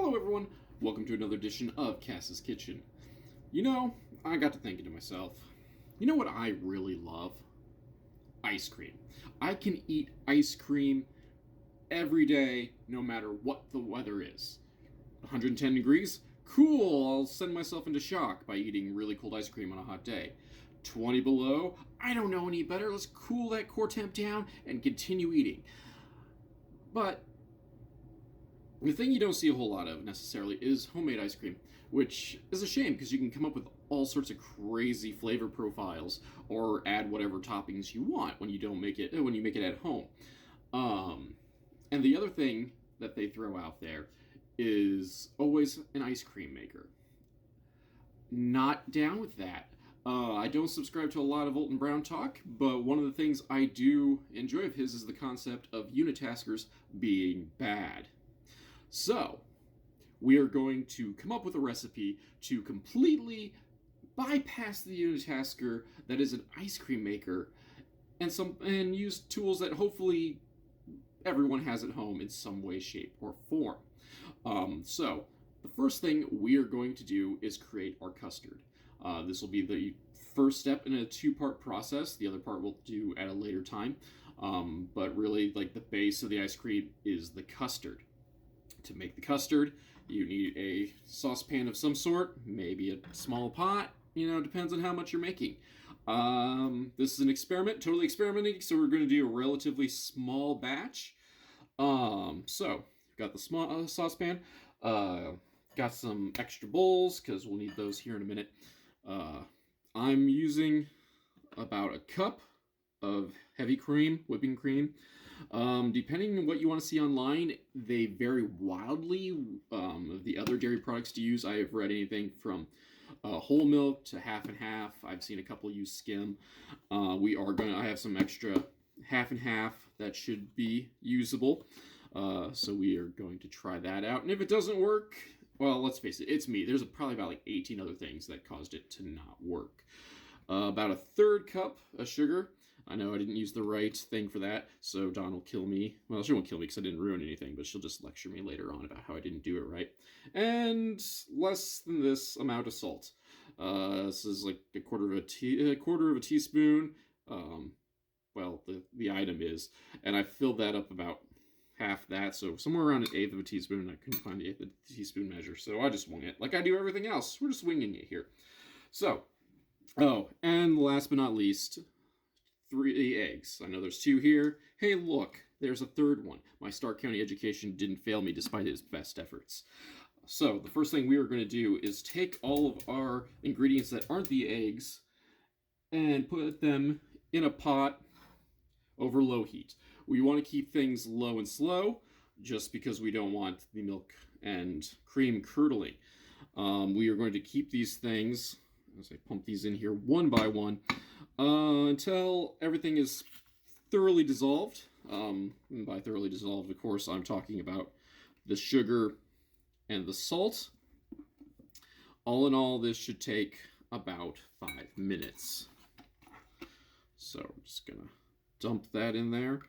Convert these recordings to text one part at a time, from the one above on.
Hello everyone, welcome to another edition of Cass's Kitchen. You know, I got to thinking to myself, you know what I really love? Ice cream. I can eat ice cream every day, no matter what the weather is. 110 degrees? Cool, I'll send myself into shock by eating really cold ice cream on a hot day. 20 below? I don't know any better, let's cool that core temp down and continue eating. But the thing you don't see a whole lot of necessarily is homemade ice cream, which is a shame because you can come up with all sorts of crazy flavor profiles or add whatever toppings you want when you make it at home. And the other thing that they throw out there is always an ice cream maker. Not down with that. I don't subscribe to a lot of Alton Brown talk, but one of the things I do enjoy of his is the concept of unitaskers being bad. So, we are going to come up with a recipe to completely bypass the unitasker that is an ice cream maker and use tools that hopefully everyone has at home in some way, shape, or form. So, the first thing we are going to do is create our custard. This will be the first step in a two-part process. The other part we'll do at a later time. But really, like, the base of the ice cream is the custard. To make the custard, you need a saucepan of some sort, maybe a small pot, depends on how much you're making. This is an experiment, totally experimenting, so we're going to do a relatively small batch. So, got the small saucepan, got some extra bowls, because we'll need those here in a minute. I'm using about a cup of heavy cream, whipping cream. Depending on what you want to see online, they vary wildly. The other dairy products to use, I have read anything from whole milk to half and half. I've seen a couple use skim. I have some extra half and half that should be usable. So we are going to try that out. And if it doesn't work, well, let's face it, it's me. There's probably about like 18 other things that caused it to not work. About a third cup of sugar. I know I didn't use the right thing for that, so Dawn will kill me. Well, she won't kill me because I didn't ruin anything, but she'll just lecture me later on about how I didn't do it right. And less than this amount of salt. This is like a quarter of a teaspoon. Well, the item is, and I filled that up about half that, so somewhere around an eighth of a teaspoon. I couldn't find the eighth of a teaspoon measure, so I just wing it like I do everything else. We're just winging it here. So, and last but not least, 3 eggs. I know there's 2 here. Hey, look, there's a third one. My Stark County education didn't fail me despite his best efforts. So, the first thing we are going to do is take all of our ingredients that aren't the eggs and put them in a pot over low heat. We want to keep things low and slow just because we don't want the milk and cream curdling. We are going to keep these things, as I pump these in here one by one, until everything is thoroughly dissolved. And by thoroughly dissolved, of course, I'm talking about the sugar and the salt. All in all, this should take about 5 minutes. So I'm just gonna dump that in there.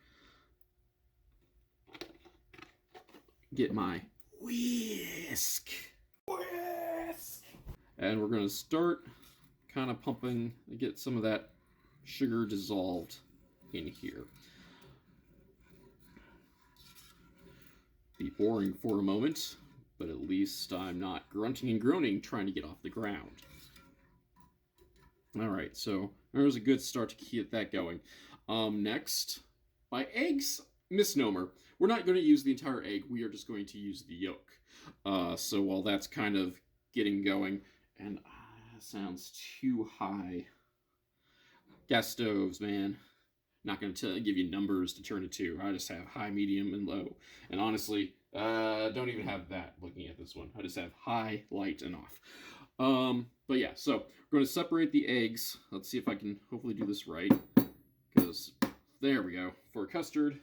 Get my whisk. And we're gonna start kind of pumping, get some of that sugar dissolved in here. Be boring for a moment, but at least I'm not grunting and groaning trying to get off the ground. Alright, so there's a good start to get that going. Next, by eggs, misnomer. We're not going to use the entire egg, we are just going to use the yolk. So while that's kind of getting going, and sounds too high. Gas stoves, man. Not going to give you numbers to turn it to. I just have high, medium, and low. And honestly, don't even have that looking at this one. I just have high, light, and off. But yeah, so we're going to separate the eggs. Let's see if I can hopefully do this right. Because, there we go. For custard,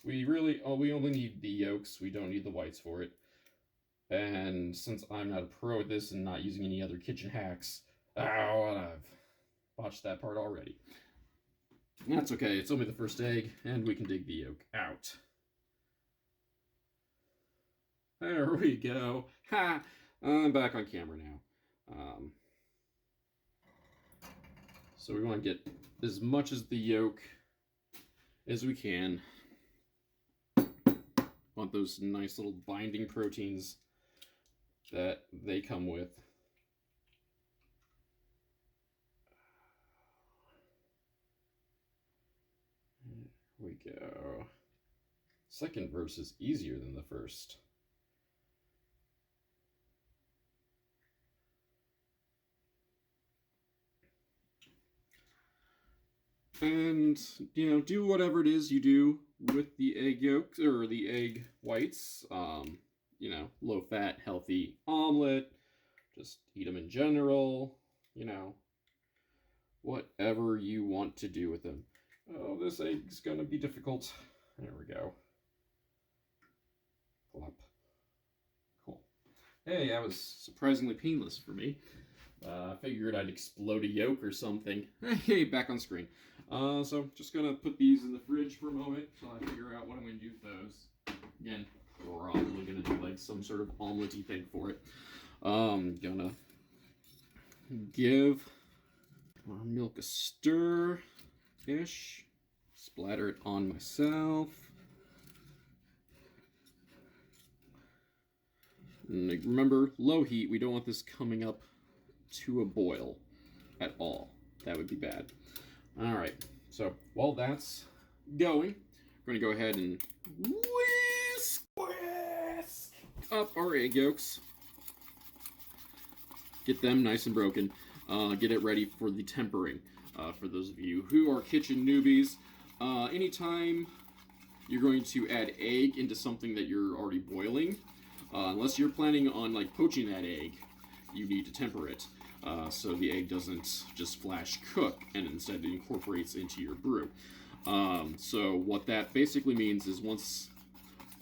we only need the yolks. We don't need the whites for it. And since I'm not a pro at this and not using any other kitchen hacks, I've botched that part already. That's okay, it's only the first egg, and we can dig the yolk out. There we go. Ha! I'm back on camera now. So we want to get as much as the yolk as we can. Want those nice little binding proteins that they come with. There we go. Second verse is easier than the first. And, you know, do whatever it is you do with the egg yolks, or the egg whites. You know, low-fat, healthy omelet. Just eat them in general. You know, whatever you want to do with them. Oh, this egg's gonna be difficult. There we go. Plop. Cool. Hey, that was surprisingly painless for me. I figured I'd explode a yolk or something. Hey, back on screen. So just gonna put these in the fridge for a moment until I figure out what I'm gonna do with those. Again, probably gonna do like some sort of omelet-y thing for it. Gonna give our milk a stir-ish. Splatter it on myself. And remember, low heat. We don't want this coming up to a boil at all. That would be bad. All right, so while that's going, we're gonna go ahead and whisk up our egg yolks. Get them nice and broken. Get it ready for the tempering. For those of you who are kitchen newbies, anytime you're going to add egg into something that you're already boiling, unless you're planning on like poaching that egg, you need to temper it. So the egg doesn't just flash cook and instead it incorporates into your brew. So what that basically means is once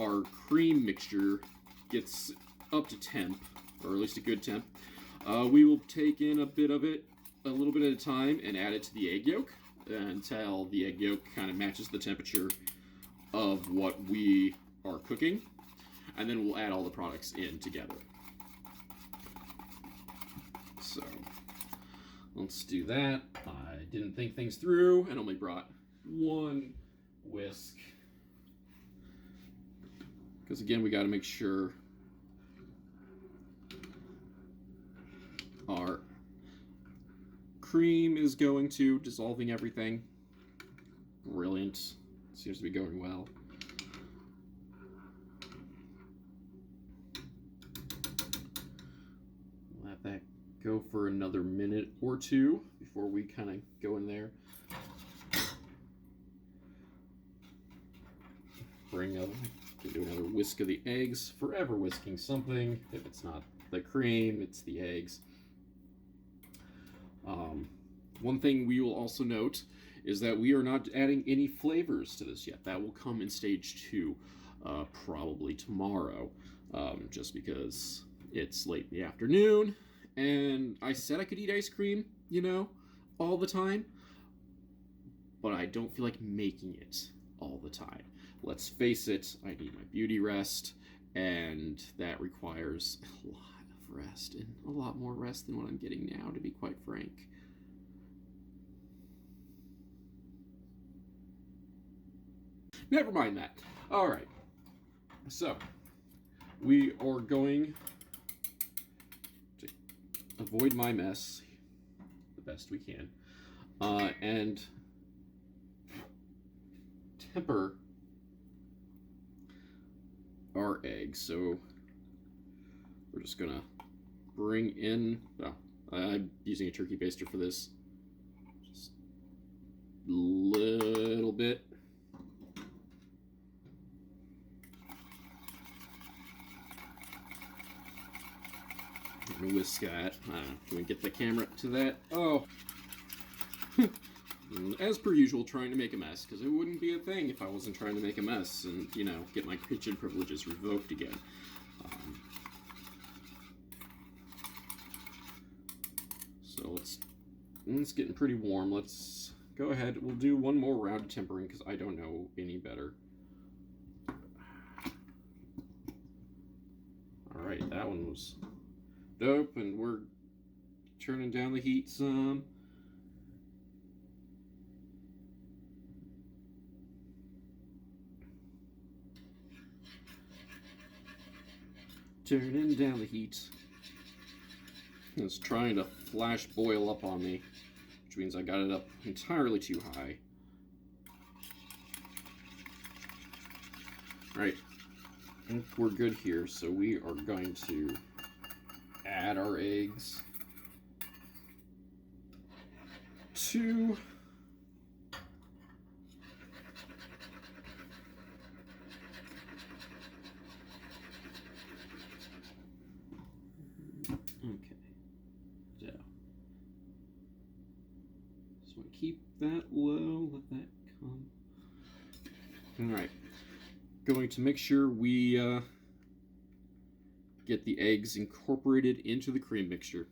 our cream mixture gets up to temp, or at least a good temp, we will take in a bit of it, a little bit at a time, and add it to the egg yolk until the egg yolk kind of matches the temperature of what we are cooking. And then we'll add all the products in together. So let's do that. I didn't think things through and only brought one whisk. Because again, we got to make sure our cream is going to dissolving everything. Brilliant. Seems to be going well. Let that go for another minute or two before we kind of go in there. Do another whisk of the eggs. Forever whisking something. If it's not the cream, it's the eggs. One thing we will also note is that we are not adding any flavors to this yet. That will come in stage 2, probably tomorrow, just because it's late in the afternoon, and I said I could eat ice cream, you know, all the time, but I don't feel like making it all the time. Let's face it, I need my beauty rest, and that requires a lot of rest, and a lot more rest than what I'm getting now, to be quite frank. Never mind that. All right, so we are going to avoid my mess the best we can, and temper our eggs. So we're just gonna bring in, I'm using a turkey baster for this, just a little bit. I'm gonna whisk that. Can we get the camera to that? Oh. As per usual, trying to make a mess, because it wouldn't be a thing if I wasn't trying to make a mess and, you know, get my kitchen privileges revoked again. So it's getting pretty warm. Let's go ahead. We'll do one more round of tempering, because I don't know any better. Alright, that one was dope, and we're turning down the heat some. Turning down the heat. It's trying to flash boil up on me, which means I got it up entirely too high. Right, I think we're good here, so we are going to add our eggs to so keep that low, let that come. Alright, going to make sure we get the eggs incorporated into the cream mixture.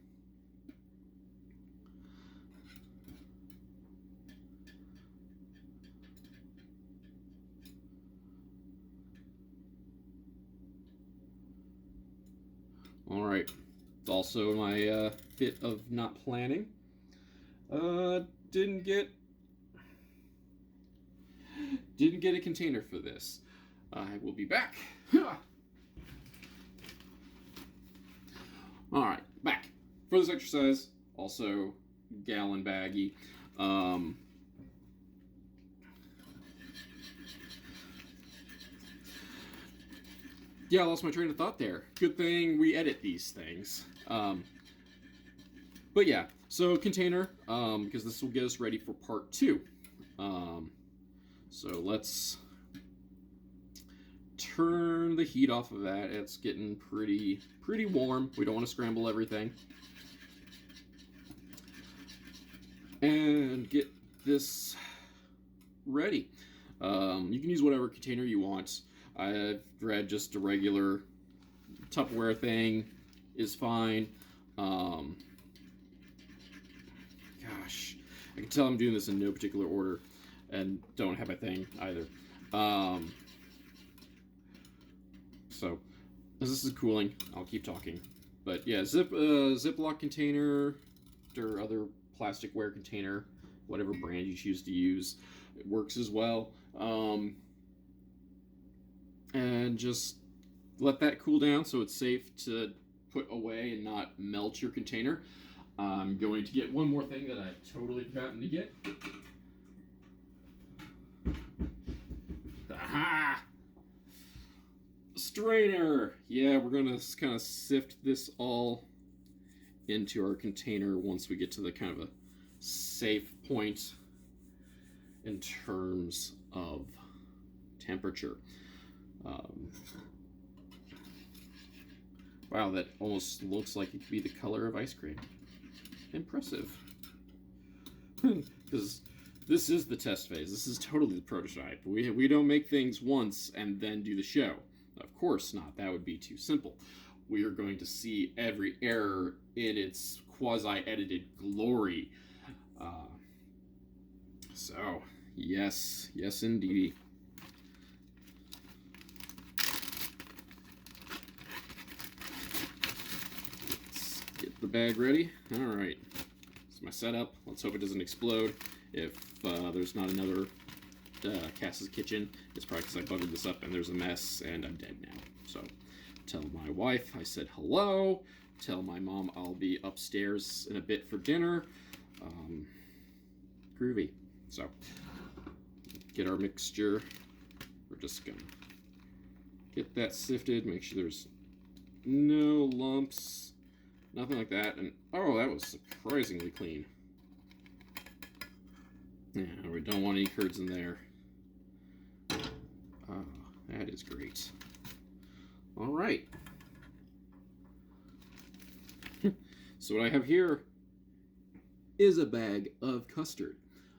Alright, it's also my bit of not planning. Didn't get a container for this. I will be back. Alright, back. For this exercise, also gallon baggy. Yeah, I lost my train of thought there. Good thing we edit these things. But yeah, so container, because this will get us ready for part 2. So let's turn the heat off of that. It's getting pretty warm. We don't want to scramble everything. And get this ready. You can use whatever container you want. I've read just a regular Tupperware thing is fine. Gosh, I can tell I'm doing this in no particular order and don't have a thing either. So, as this is cooling, I'll keep talking. But yeah, Ziploc container or other plasticware container, whatever brand you choose to use, it works as well. And just let that cool down so it's safe to put away and not melt your container. I'm going to get one more thing that I've totally forgotten to get. Aha! Strainer! Yeah, we're going to kind of sift this all into our container once we get to the kind of a safe point in terms of temperature. Wow, that almost looks like it could be the color of ice cream. Impressive. Because this is the test phase. This is totally the prototype. We don't make things once and then do the show. Of course not. That would be too simple. We are going to see every error in its quasi-edited glory. So, yes indeed. The bag ready. Alright, it's my setup. Let's hope it doesn't explode. If there's not another Cass's Kitchen, it's probably because I buggered this up and there's a mess and I'm dead now. So tell my wife I said hello. Tell my mom I'll be upstairs in a bit for dinner. Groovy. So get our mixture. We're just gonna get that sifted, make sure there's no lumps. Nothing like that, and oh, that was surprisingly clean. Yeah, we don't want any curds in there. Oh, that is great. All right. So what I have here is a bag of custard.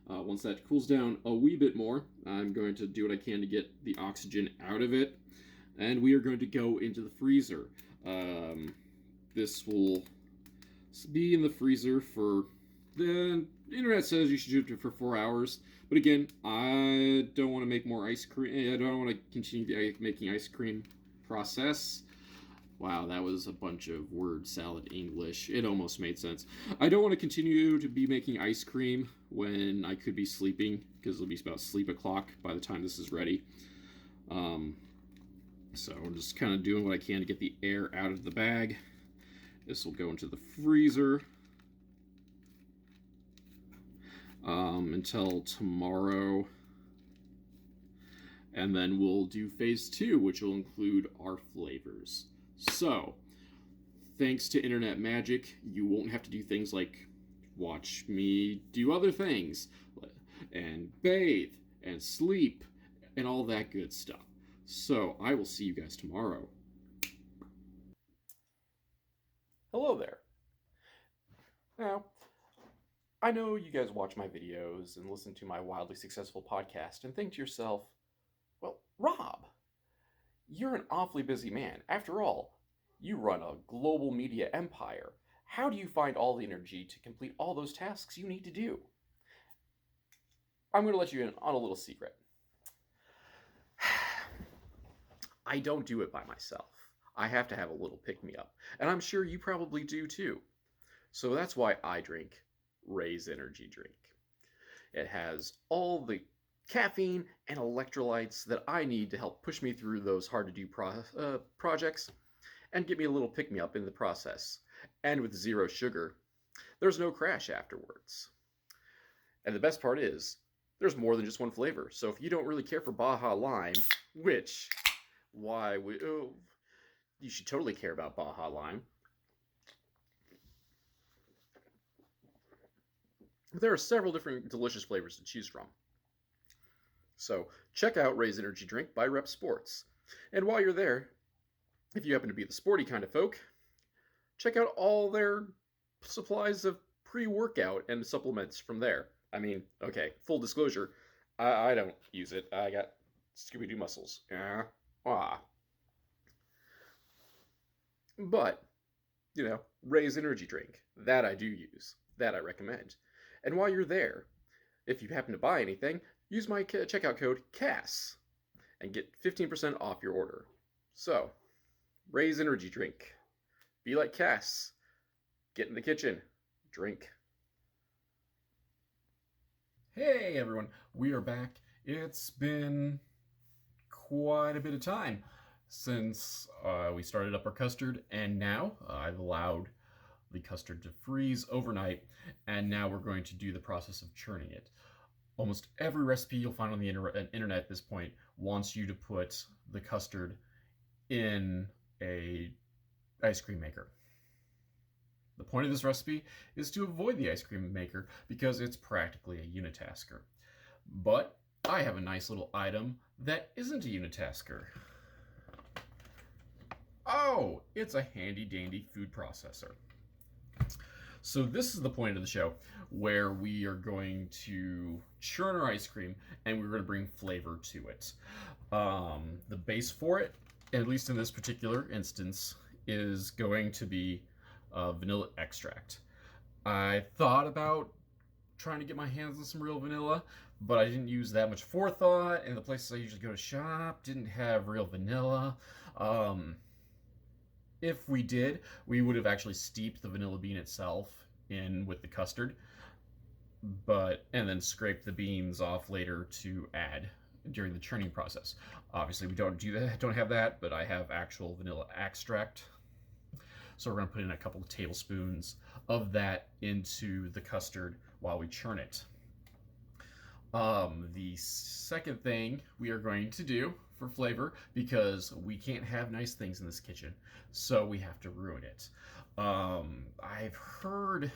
Once that cools down a wee bit more, I'm going to do what I can to get the oxygen out of it, and we are going to go into the freezer. This will be in the freezer for, the internet says you should do it for 4 hours. But again, I don't want to make more ice cream. I don't want to continue the making ice cream process Wow, that was a bunch of word salad English. It almost made sense. I don't want to continue to be making ice cream when I could be sleeping, because it'll be about sleep o'clock by the time this is ready. So I'm just kind of doing what I can to get the air out of the bag. This will go into the freezer until tomorrow. And then we'll do phase 2, which will include our flavors. So, thanks to internet magic, you won't have to do things like watch me do other things, and bathe, and sleep, and all that good stuff. So, I will see you guys tomorrow. Hello there. Now, I know you guys watch my videos and listen to my wildly successful podcast and think to yourself, well, Rob, you're an awfully busy man. After all, you run a global media empire. How do you find all the energy to complete all those tasks you need to do? I'm going to let you in on a little secret. I don't do it by myself. I have to have a little pick-me-up, and I'm sure you probably do too. So that's why I drink Raze Energy drink. It has all the caffeine and electrolytes that I need to help push me through those hard-to-do projects and get me a little pick-me-up in the process. And with 0 sugar, there's no crash afterwards. And the best part is, there's more than just one flavor. So if you don't really care for Baja Lime, which, you should totally care about Baja Lime. There are several different delicious flavors to choose from. So check out Raze Energy Drink by Rep Sports. And while you're there, if you happen to be the sporty kind of folk, check out all their supplies of pre-workout and supplements from there. I mean, okay, full disclosure, I don't use it. I got Scooby-Doo muscles. But, Raze Energy Drink, that I do use. That I recommend. And while you're there, if you happen to buy anything, use my checkout code CASS and get 15% off your order. So, Raze Energy Drink. Be like Cass. Get in the kitchen. Drink. Hey everyone, we are back. It's been quite a bit of time since we started up our custard, and now I've allowed the custard to freeze overnight, and now we're going to do the process of churning it. Almost every recipe you'll find on the internet at this point wants you to put the custard in a ice cream maker. The point of this recipe is to avoid the ice cream maker because it's practically a unitasker. But I have a nice little item that isn't a unitasker. Oh, it's a handy dandy food processor. So this is the point of the show where we are going to churn our ice cream and we're going to bring flavor to it. The base for it, at least in this particular instance, is going to be vanilla extract. I thought about trying to get my hands on some real vanilla, but I didn't use that much forethought, and the places I usually go to shop didn't have real vanilla. If we did, we would have actually steeped the vanilla bean itself in with the custard, and then scraped the beans off later to add during the churning process. Obviously, we don't do that, don't have that, but I have actual vanilla extract. So we're going to put in a couple of tablespoons of that into the custard while we churn it. The second thing we are going to do for flavor, because we can't have nice things in this kitchen, so we have to ruin it. I've heard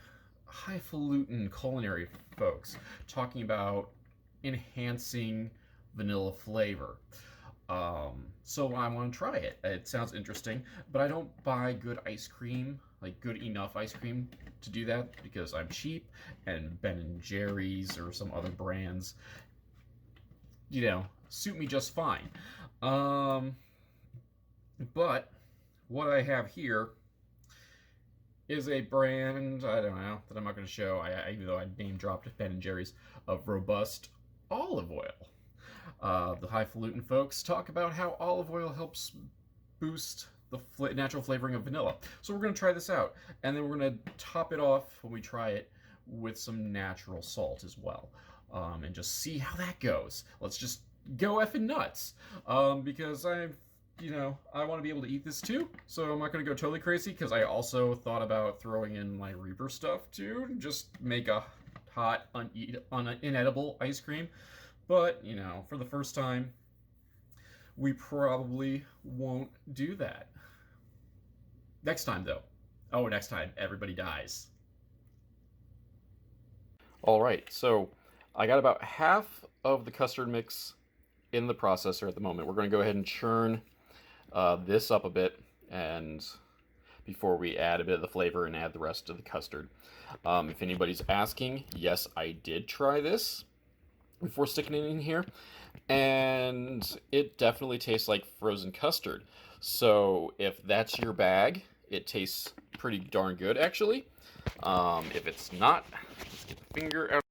highfalutin culinary folks talking about enhancing vanilla flavor. So I want to try it. It sounds interesting, but I don't buy good ice cream, like good enough ice cream to do that, because I'm cheap, and Ben & Jerry's or some other brands, suit me just fine. But what I have here is a brand, I don't know, that I'm not going to show, even though I name dropped Ben & Jerry's, of robust olive oil. The highfalutin folks talk about how olive oil helps boost the natural flavoring of vanilla. So we're going to try this out, and then we're going to top it off when we try it with some natural salt as well, and just see how that goes. Let's just go effing nuts, because I want to be able to eat this too, so I'm not going to go totally crazy, because I also thought about throwing in my Reaper stuff too, just make a hot, inedible ice cream. But, for the first time, we probably won't do that. Next time, though. Oh, next time, everybody dies. All right, so I got about half of the custard mix in the processor at the moment. We're going to go ahead and churn this up a bit, and before we add a bit of the flavor and add the rest of the custard. If anybody's asking, yes, I did try this before sticking it in here, and it definitely tastes like frozen custard. So if that's your bag, it tastes pretty darn good, actually. If it's not, let's get the finger out.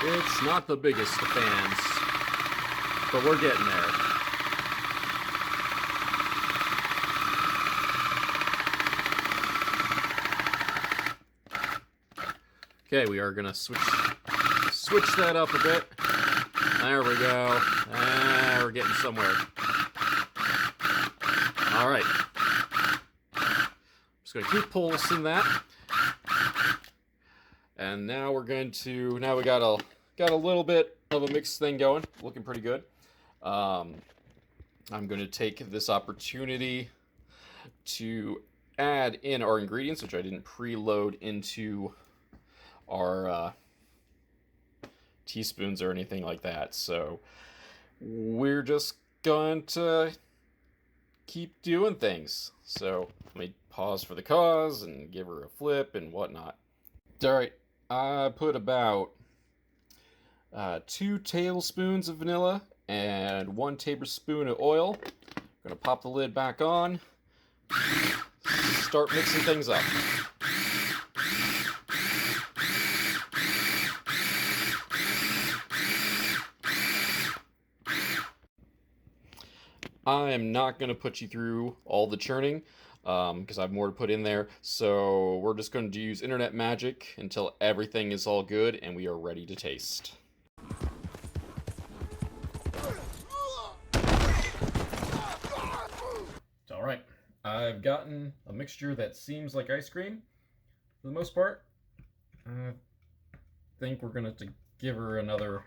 It's not the biggest of fans, but we're getting there. Okay, we are gonna switch that up a bit. There we go. We're getting somewhere. All right. Just gonna keep pulsing that. And now we're going to, now we got a little bit of a mixed thing going, looking pretty good. I'm going to take this opportunity to add in our ingredients, which I didn't preload into our teaspoons or anything like that. So we're just going to keep doing things. So let me pause for the cause and give her a flip and whatnot. All right. I put about 2 tablespoons of vanilla and 1 tablespoon of oil. I'm gonna pop the lid back on, start mixing things up. I am not gonna put you through all the churning, because I have more to put in there. So we're just going to use internet magic until everything is all good and we are ready to taste. It's all right. I've gotten a mixture that seems like ice cream for the most part. I think we're going to have to give her another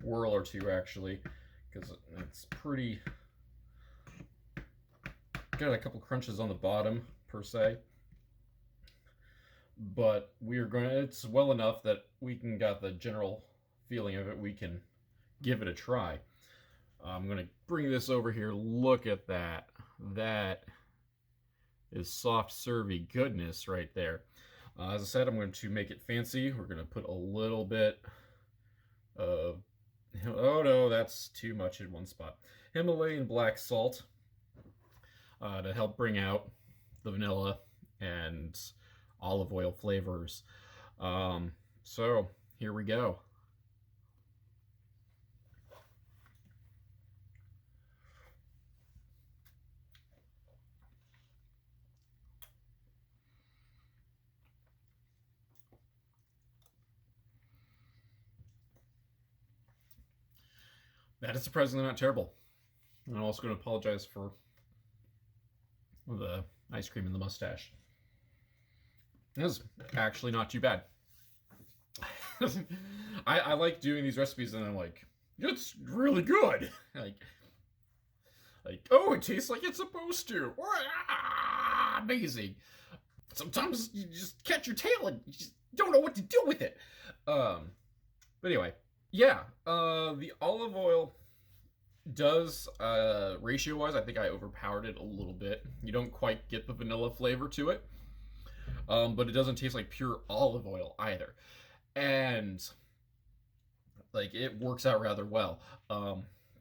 whirl or two, actually, because it's pretty... Got a couple crunches on the bottom per se, but it's well enough that we can got the general feeling of it. We can give it a try. I'm gonna bring this over here. Look at that. That is soft servy goodness right there. As I said, I'm going to make it fancy. We're gonna put a little bit of, oh no, that's too much in one spot, Himalayan black salt, to help bring out the vanilla and olive oil flavors. So here we go. That is surprisingly not terrible. I'm also going to apologize for the ice cream in the mustache. This is actually not too bad. I like doing these recipes and I'm like, it's really good. like, oh, it tastes like it's supposed to. Amazing. Sometimes you just catch your tail and you just don't know what to do with it. But anyway, yeah, the olive oil does, ratio-wise, I think I overpowered it a little bit. You don't quite get the vanilla flavor to it, but it doesn't taste like pure olive oil either. And, like, it works out rather well.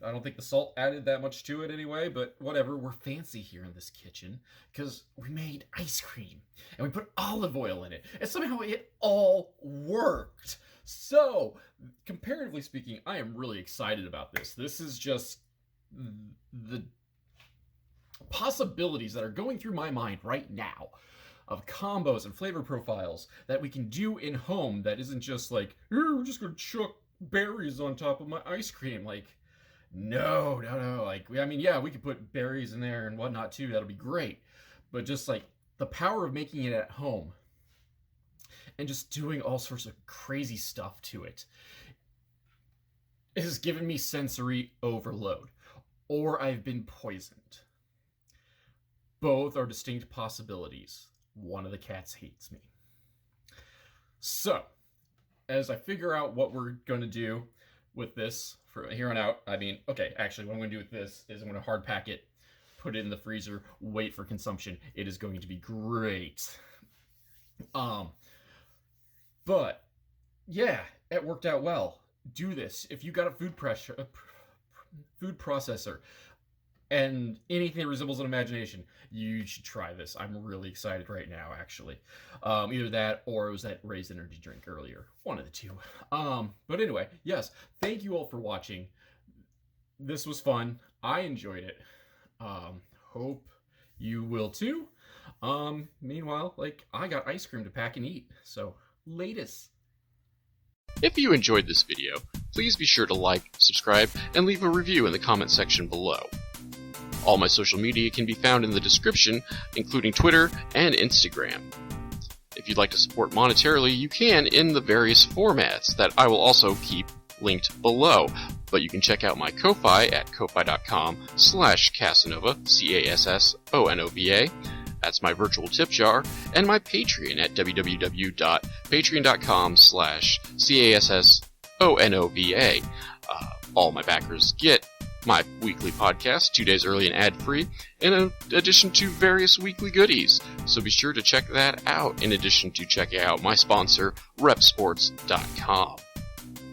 I don't think the salt added that much to it anyway, but whatever. We're fancy here in this kitchen because we made ice cream and we put olive oil in it, and somehow it all worked. So, comparatively speaking, I am really excited about this. This is just the possibilities that are going through my mind right now of combos and flavor profiles that we can do in home that isn't just like, we're just going to chuck berries on top of my ice cream. Like, no. Like, I mean, yeah, we could put berries in there and whatnot too. That'll be great. But just like the power of making it at home and just doing all sorts of crazy stuff to it has given me sensory overload. Or I've been poisoned. Both are distinct possibilities. One of the cats hates me. So, as I figure out what we're going to do with this from here on out, I mean, okay, actually, what I'm going to do with this is I'm going to hard pack it, put it in the freezer, wait for consumption. It is going to be great. But, yeah, it worked out well. Do this. If you got a food processor, and anything that resembles an imagination, you should try this. I'm really excited right now, actually. Either that or it was that Raze Energy drink earlier. One of the two. But anyway, yes, thank you all for watching. This was fun. I enjoyed it. Hope you will too. Meanwhile, like, I got ice cream to pack and eat. So, latest. If you enjoyed this video, please be sure to like, subscribe, and leave a review in the comment section below. All my social media can be found in the description, including Twitter and Instagram. If you'd like to support monetarily, you can in the various formats that I will also keep linked below. But you can check out my Ko-Fi at ko-fi.com/Casanova, Cassonova. That's my virtual tip jar, and my Patreon at www.patreon.com/Cassonova. All my backers get my weekly podcast 2 days early and ad-free, in addition to various weekly goodies. So be sure to check that out, in addition to checking out my sponsor, repsports.com.